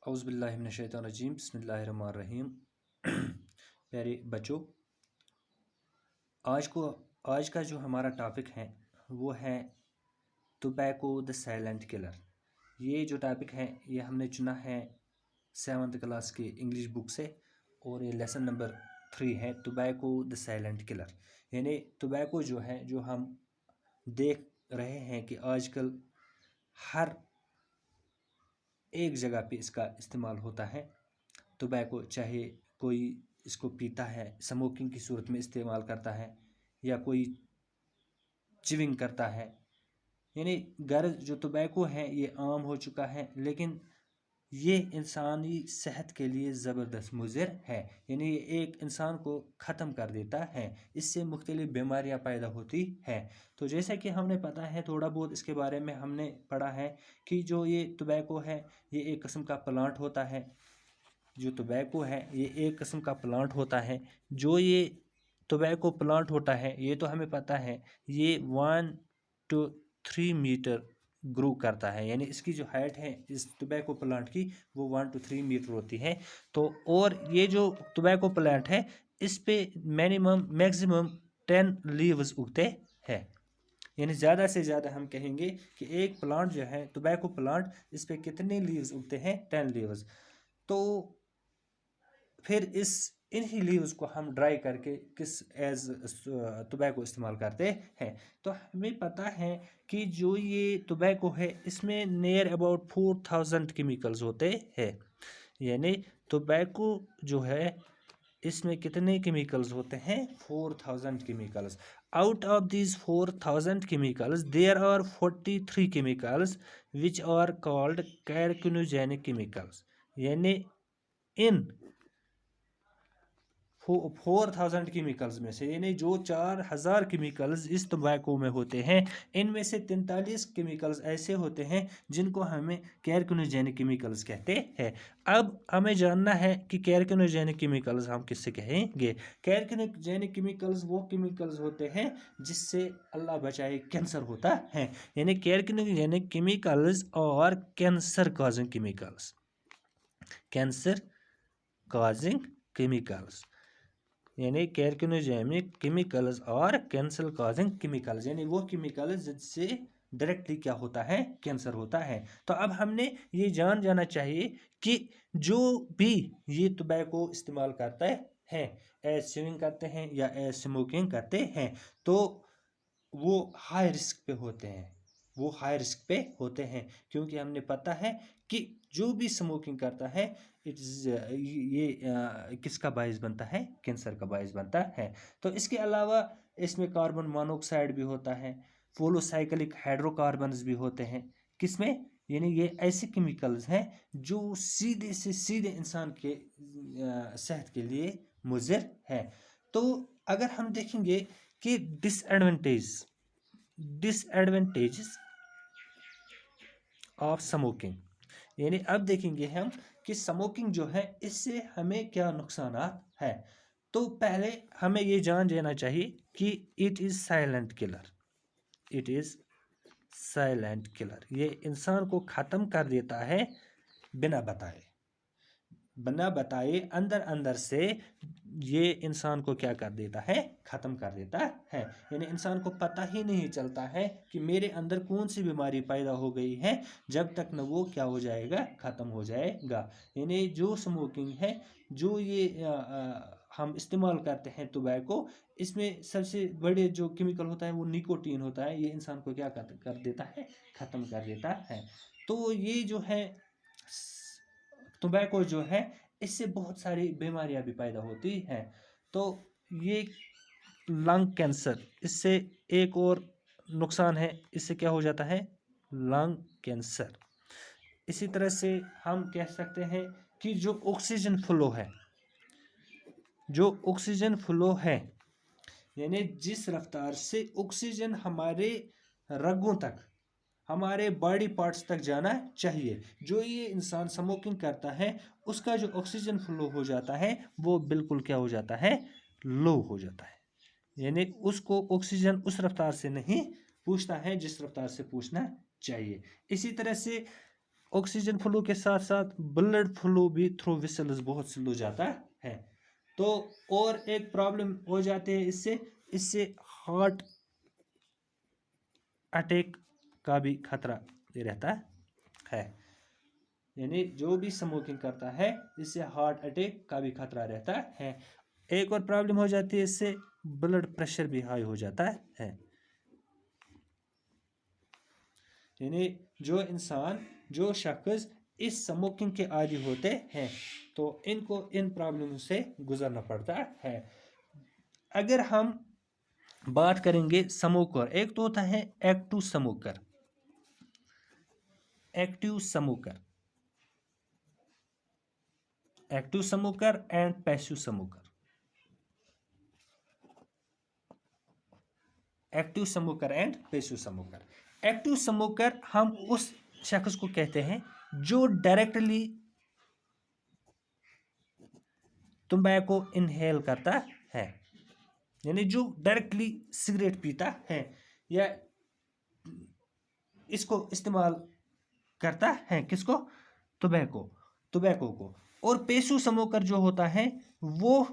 औज़ुबिल्लाहिमिनश्शैतानिर्रजीम बिस्मिल्लाहिर्रहमानिर्रहीम। प्यारे बच्चों, आज का जो हमारा टॉपिक है वो है टोबैको द साइलेंट किलर। ये जो टॉपिक है ये हमने चुना है 7th क्लास की इंग्लिश बुक से और ये लेसन नंबर 3 है टोबैको द साइलेंट किलर। यानी टोबैको जो है, जो हम देख रहे हैं कि आजकल हर एक जगह पे इसका इस्तेमाल होता है। टोबैको चाहे कोई इसको पीता है, स्मोकिंग की सूरत में इस्तेमाल करता है, या कोई चिविंग करता है। यानी गर्ज जो टोबैको है ये आम हो चुका है, लेकिन ये इंसानी सेहत के लिए ज़बरदस्त मुज़र है। यानी ये एक इंसान को ख़त्म कर देता है, इससे मुख्तलिफ़ बीमारियां पैदा होती हैं। तो जैसा कि हमने पता है, थोड़ा बहुत इसके बारे में हमने पढ़ा है कि जो ये टोबैको है ये एक किस्म का प्लांट होता है। जो टोबैको है ये एक किस्म का प्लांट होता है। जो ये टोबैको प्लांट होता है ये तो हमें पता है ये 1 to 3 मीटर ग्रो करता है। यानी इसकी जो हाइट है इस टोबैको प्लांट की वो 1 to 3 मीटर होती है। तो और ये जो टोबैको प्लांट है इस पे मैक्सिमम 10 लीव्स उगते हैं। यानी ज़्यादा से ज़्यादा हम कहेंगे कि एक प्लांट जो है टोबैको प्लांट, इस पे कितने लीव्स उगते हैं? 10 लीव्स। तो फिर इन्हीं लीव्स को हम ड्राई करके किस एज टोबैको इस्तेमाल करते हैं। तो हमें पता है कि जो ये टोबैको है इसमें नियर अबाउट 4000 केमिकल्स होते हैं। यानी टोबैको जो है इसमें कितने केमिकल्स होते हैं? 4000 chemicals. Out of these 4000 chemicals there are 43 chemicals which are called carcinogenic chemicals. यानी इन 4000 केमिकल्स में से, यानी जो 4000 केमिकल्स इस टोबैको में होते हैं, इनमें से 43 केमिकल्स ऐसे होते हैं जिनको हमें कार्सिनोजेनिक केमिकल्स कहते हैं। अब हमें जानना है कि कार्सिनोजेनिक केमिकल्स हम किससे कहेंगे। कार्सिनोजेनिक केमिकल्स वो केमिकल्स होते हैं जिससे अल्लाह बचाए कैंसर होता है। यानी कार्सिनोजेनिक केमिकल्स और cancer causing chemicals, cancer causing chemicals, यानी कार्सिनोजेनिक केमिकल्स और कैंसर कॉजिंग केमिकल्स, यानी वो केमिकल्स जिससे डायरेक्टली क्या होता है? कैंसर होता है। तो अब हमने ये जाना चाहिए कि जो भी ये टोबैको इस्तेमाल करता है, एज स्विंग करते हैं या एज स्मोकिंग करते हैं, तो वो हाई रिस्क पे होते हैं। वो हाई रिस्क पे होते हैं क्योंकि हमने पता है कि जो भी स्मोकिंग करता है किसका बायस बनता है? कैंसर का बायस बनता है। तो इसके अलावा इसमें कार्बन मोनोऑक्साइड भी होता है, पोलोसाइक्लिक हाइड्रोकार्बन्स भी होते हैं। किसमें? यानी ये ऐसे केमिकल्स हैं जो सीधे से सीधे इंसान के सेहत के लिए मुज़र है। तो अगर हम देखेंगे कि डिसएडवांटेजेस ऑफ स्मोकिंग, यानी अब देखेंगे हम कि स्मोकिंग जो है इससे हमें क्या नुकसान है। तो पहले हमें ये जान लेना चाहिए कि it is silent killer. It is silent killer, ये इंसान को ख़त्म कर देता है बिना बताए अंदर अंदर से ये इंसान को क्या कर देता है? ख़त्म कर देता है। यानी इंसान को पता ही नहीं चलता है कि मेरे अंदर कौन सी बीमारी पैदा हो गई है, जब तक न वो क्या हो जाएगा? ख़त्म हो जाएगा। यानी जो स्मोकिंग है, जो ये हम इस्तेमाल करते हैं टोबैको, इसमें सबसे बड़े जो केमिकल होता है वो निकोटीन होता है। ये इंसान को क्या कर देता है? ख़त्म कर देता है। तो ये जो है टोबैको जो है इससे बहुत सारी बीमारियां भी पैदा होती हैं। तो ये लंग कैंसर, इससे एक और नुकसान है, इससे क्या हो जाता है? Lung cancer. इसी तरह से हम कह सकते हैं कि जो ऑक्सीजन फ्लो है, यानी जिस रफ्तार से ऑक्सीजन हमारे रगों तक, हमारे बॉडी पार्ट्स तक जाना चाहिए, जो ये इंसान स्मोकिंग करता है उसका जो ऑक्सीजन फ्लो हो जाता है वो बिल्कुल क्या हो जाता है? लो हो जाता है। यानी उसको ऑक्सीजन उस रफ्तार से नहीं पूछता है जिस रफ्तार से पूछना चाहिए। इसी तरह से ऑक्सीजन फ्लो के साथ साथ ब्लड फ्लो भी थ्रू विसल्स बहुत स्लो जाता है। तो और एक प्रॉब्लम हो जाती है इससे हार्ट अटैक का भी खतरा रहता है। यानी जो भी स्मोकिंग करता है इससे हार्ट अटैक का भी खतरा रहता है। एक और प्रॉब्लम हो जाती है इससे ब्लड प्रेशर भी हाई हो जाता है। यानी जो शख्स इस स्मोकिंग के आदी होते हैं तो इनको इन प्रॉब्लम से गुजरना पड़ता है। अगर हम बात करेंगे स्मोकर, एक तो होता है active smoker, active smoker and passive smoker. Active smoker and passive smoker. Active smoker हम उस शख्स को कहते हैं जो डायरेक्टली तंबाकू इनहेल करता है, यानी जो डायरेक्टली सिगरेट पीता है या इसको इस्तेमाल करता है, किसको? तंबाकू को। और पैसिव स्मोकर जो होता है वो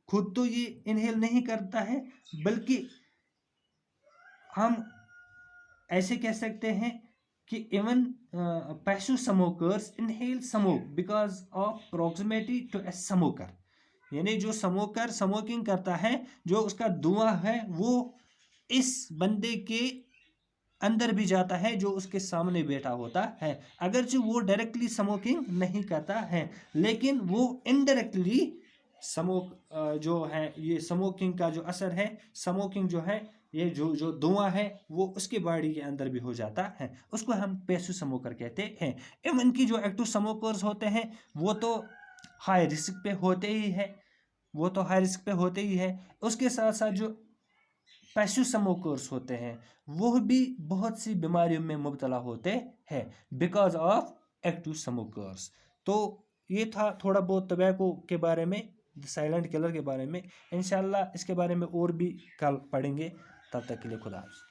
खुद तो ये इनहेल नहीं करता है, बल्कि हम ऐसे कह सकते हैं कि even passive smokers inhale smoke because of proximity to a smoker. यानी जो स्मोकर स्मोकिंग करता है, जो उसका धुआं है वो इस बंदे के अंदर भी जाता है जो उसके सामने बैठा होता है। अगरचे वो डायरेक्टली स्मोकिंग नहीं करता है, लेकिन वो इनडायरेक्टली जो है ये स्मोकिंग का जो असर है, स्मोकिंग जो है ये जो धुआं है वो उसके बॉडी के अंदर भी हो जाता है, उसको हम पैसिव स्मोकर कहते हैं। इवन की जो एक्टिव स्मोकर्स होते हैं वो तो हाई रिस्क पे होते ही है, उसके साथ साथ जो पैसिव स्मोकर्स होते हैं वो भी बहुत सी बीमारियों में मुब्तला होते हैं बिकॉज ऑफ एक्टिव स्मोकर्स। तो ये था थोड़ा बहुत तंबाकू के बारे में, साइलेंट किलर के बारे में। इंशाल्लाह इसके बारे में और भी कल पढ़ेंगे। तब तक के लिए खुदा हाफ़िज़।